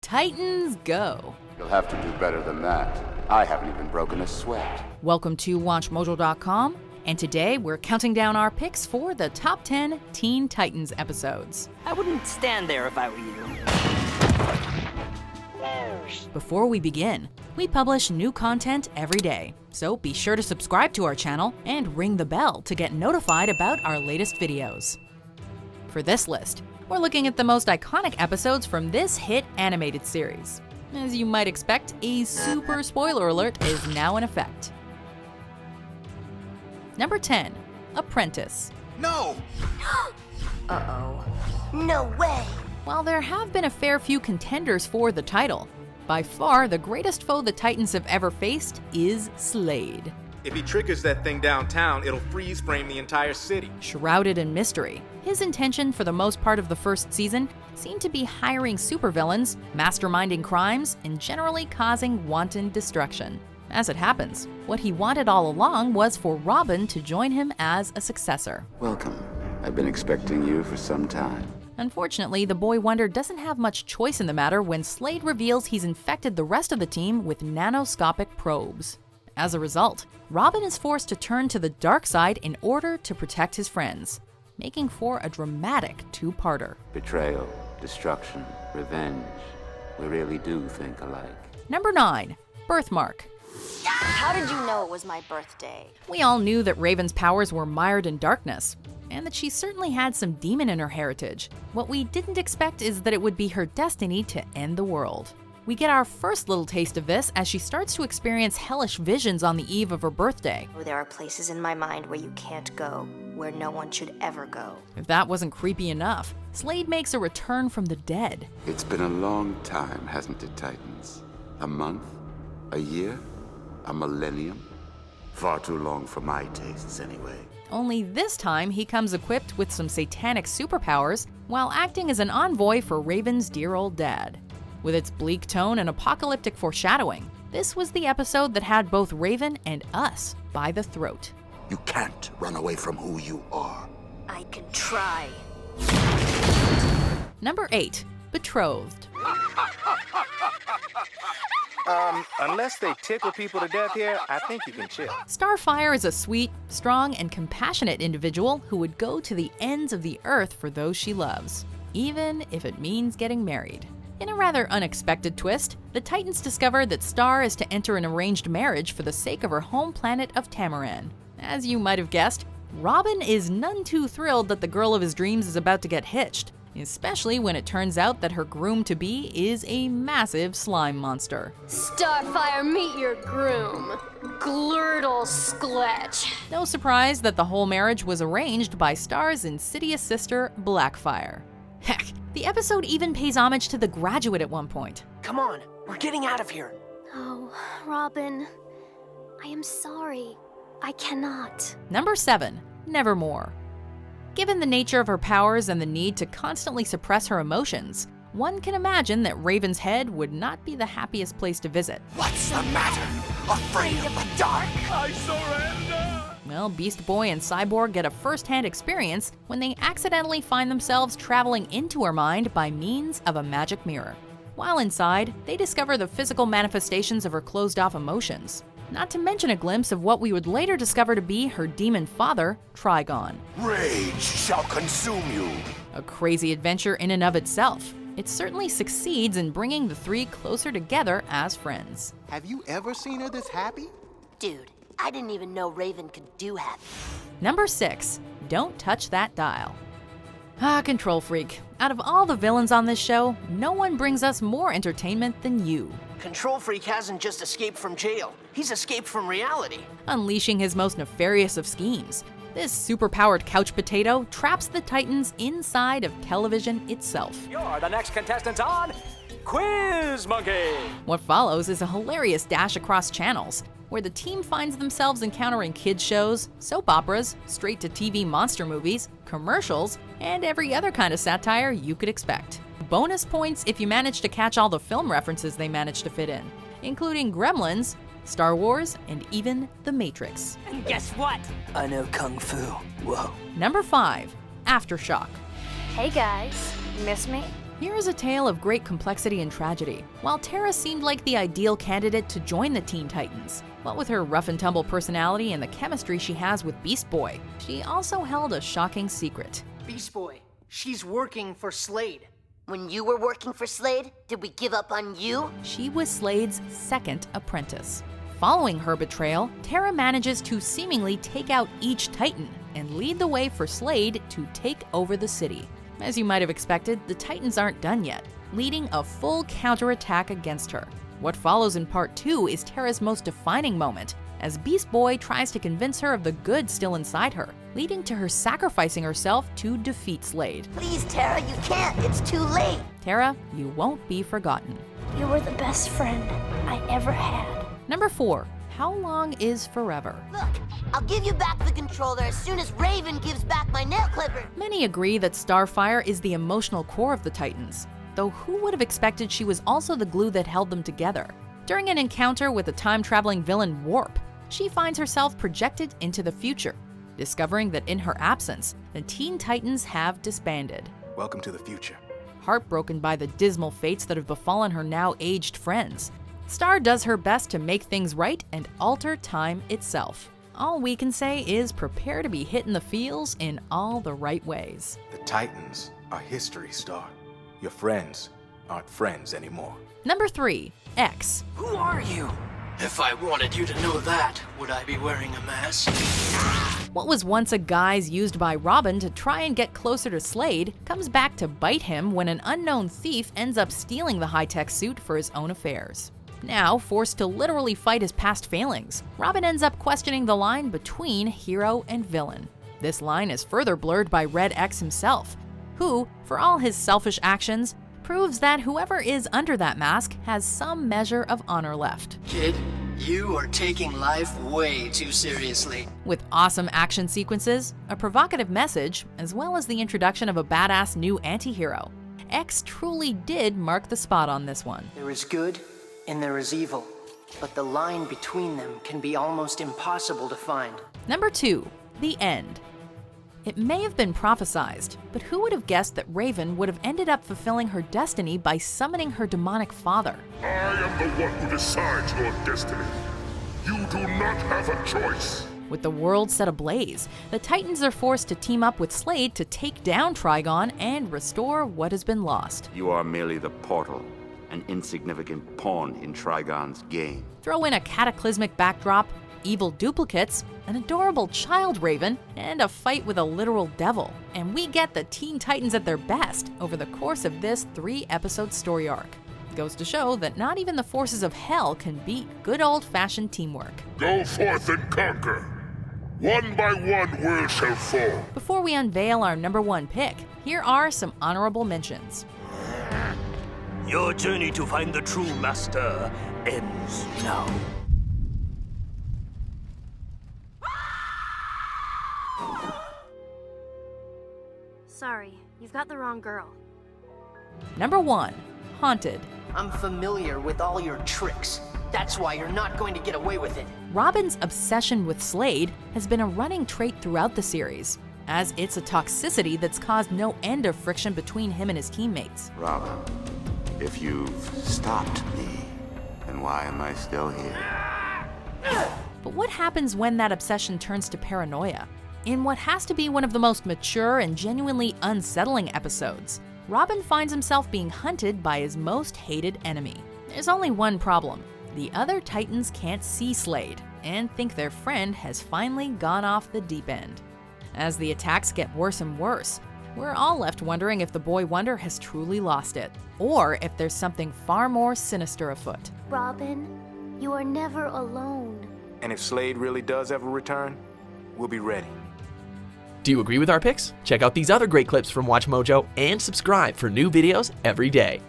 Titans go! You'll have to do better than that. I haven't even broken a sweat. Welcome to WatchMojo.com, and today we're counting down our picks for the top 10 Teen Titans episodes. I wouldn't stand there if I were you. Before we begin, we publish new content every day, so be sure to subscribe to our channel and ring the bell to get notified about our latest videos. For this list, we're looking at the most iconic episodes from this hit animated series. As you might expect, a super spoiler alert is now in effect. Number 10, Apprentice. No! Uh-oh. No way! While there have been a fair few contenders for the title, by far the greatest foe the Titans have ever faced is Slade. If he triggers that thing downtown, it'll freeze frame the entire city. Shrouded in mystery, his intention for the most part of the first season seemed to be hiring supervillains, masterminding crimes, and generally causing wanton destruction. As it happens, what he wanted all along was for Robin to join him as a successor. Welcome. I've been expecting you for some time. Unfortunately, the Boy Wonder doesn't have much choice in the matter when Slade reveals he's infected the rest of the team with nanoscopic probes. As a result, Robin is forced to turn to the dark side in order to protect his friends, making for a dramatic two-parter. Betrayal, destruction, revenge. We really do think alike. Number 9, Birthmark. How did you know it was my birthday? We all knew that Raven's powers were mired in darkness, and that she certainly had some demon in her heritage. What we didn't expect is that it would be her destiny to end the world. We get our first little taste of this as she starts to experience hellish visions on the eve of her birthday. There are places in my mind where you can't go, where no one should ever go. If that wasn't creepy enough, Slade makes a return from the dead. It's been a long time, hasn't it, Titans? A month? A year? A millennium? Far too long for my tastes, anyway. Only this time he comes equipped with some satanic superpowers while acting as an envoy for Raven's dear old dad. With its bleak tone and apocalyptic foreshadowing, this was the episode that had both Raven and us by the throat. You can't run away from who you are. I can try. Number 8, Betrothed. Unless they tickle people to death here, I think you can chill. Starfire is a sweet, strong, and compassionate individual who would go to the ends of the earth for those she loves, even if it means getting married. In a rather unexpected twist, the Titans discover that Star is to enter an arranged marriage for the sake of her home planet of Tamaran. As you might have guessed, Robin is none too thrilled that the girl of his dreams is about to get hitched, especially when it turns out that her groom-to-be is a massive slime monster. Starfire, meet your groom, Glurtle Skletch. No surprise that the whole marriage was arranged by Star's insidious sister, Blackfire. Heck, the episode even pays homage to The Graduate at one point. Come on, we're getting out of here. Oh, Robin, I am sorry. I cannot. Number 7, Nevermore. Given the nature of her powers and the need to constantly suppress her emotions, one can imagine that Raven's head would not be the happiest place to visit. What's the matter? Afraid of the dark? I surrender! Well, Beast Boy and Cyborg get a first-hand experience when they accidentally find themselves traveling into her mind by means of a magic mirror. While inside, they discover the physical manifestations of her closed-off emotions, not to mention a glimpse of what we would later discover to be her demon father, Trigon. Rage shall consume you. A crazy adventure in and of itself. It certainly succeeds in bringing the three closer together as friends. Have you ever seen her this happy? Dude, I didn't even know Raven could do happy. Number 6, Don't Touch That Dial. Control Freak. Out of all the villains on this show, no one brings us more entertainment than you. Control Freak hasn't just escaped from jail. He's escaped from reality. Unleashing his most nefarious of schemes, this superpowered couch potato traps the Titans inside of television itself. You're the next contestant on Quiz Monkey! What follows is a hilarious dash across channels, where the team finds themselves encountering kids shows, soap operas, straight-to-TV monster movies, commercials, and every other kind of satire you could expect. Bonus points if you manage to catch all the film references they managed to fit in, including Gremlins, Star Wars, and even The Matrix. And guess what? I know Kung Fu. Whoa. Number 5, Aftershock. Hey guys, miss me? Here is a tale of great complexity and tragedy. While Tara seemed like the ideal candidate to join the Teen Titans, what with her rough-and-tumble personality and the chemistry she has with Beast Boy, she also held a shocking secret. Beast Boy, she's working for Slade. When you were working for Slade, did we give up on you? She was Slade's second apprentice. Following her betrayal, Tara manages to seemingly take out each Titan and lead the way for Slade to take over the city. As you might have expected, the Titans aren't done yet, leading a full counterattack against her. What follows in part 2 is Tara's most defining moment, as Beast Boy tries to convince her of the good still inside her, leading to her sacrificing herself to defeat Slade. Please, Tara, you can't. It's too late. Tara, you won't be forgotten. You were the best friend I ever had. Number 4. How long is forever? Look, I'll give you back the controller as soon as Raven gives back my nail clipper. Many agree that Starfire is the emotional core of the Titans, though who would have expected she was also the glue that held them together? During an encounter with the time-traveling villain Warp, she finds herself projected into the future, discovering that in her absence, the Teen Titans have disbanded. Welcome to the future. Heartbroken by the dismal fates that have befallen her now aged friends, Star does her best to make things right and alter time itself. All we can say is prepare to be hit in the feels in all the right ways. The Titans are history, Star. Your friends aren't friends anymore. Number 3. X. Who are you? If I wanted you to know that, would I be wearing a mask? What was once a guise used by Robin to try and get closer to Slade comes back to bite him when an unknown thief ends up stealing the high-tech suit for his own affairs. Now, forced to literally fight his past failings, Robin ends up questioning the line between hero and villain. This line is further blurred by Red X himself, who, for all his selfish actions, proves that whoever is under that mask has some measure of honor left. Kid, you are taking life way too seriously. With awesome action sequences, a provocative message, as well as the introduction of a badass new anti-hero, X truly did mark the spot on this one. There is good and there is evil, but the line between them can be almost impossible to find. Number 2. The End. It may have been prophesized, but who would have guessed that Raven would have ended up fulfilling her destiny by summoning her demonic father? I am the one who decides your destiny. You do not have a choice. With the world set ablaze, the Titans are forced to team up with Slade to take down Trigon and restore what has been lost. You are merely the portal, an insignificant pawn in Trigon's game. Throw in a cataclysmic backdrop, evil duplicates, an adorable child Raven, and a fight with a literal devil, and we get the Teen Titans at their best over the course of this 3-episode story arc. It goes to show that not even the forces of hell can beat good old-fashioned teamwork. Go forth and conquer. One by one worlds shall fall. Before we unveil our number 1 pick, here are some honorable mentions. Your journey to find the true master ends now. Sorry, you've got the wrong girl. Number 1. Haunted. I'm familiar with all your tricks. That's why you're not going to get away with it. Robin's obsession with Slade has been a running trait throughout the series, as it's a toxicity that's caused no end of friction between him and his teammates. Robin, if you've stopped me, then why am I still here? But what happens when that obsession turns to paranoia? In what has to be one of the most mature and genuinely unsettling episodes, Robin finds himself being hunted by his most hated enemy. There's only one problem. The other Titans can't see Slade and think their friend has finally gone off the deep end. As the attacks get worse and worse, we're all left wondering if the boy wonder has truly lost it, or if there's something far more sinister afoot. Robin, you are never alone. And if Slade really does ever return, we'll be ready. Do you agree with our picks? Check out these other great clips from WatchMojo and subscribe for new videos every day.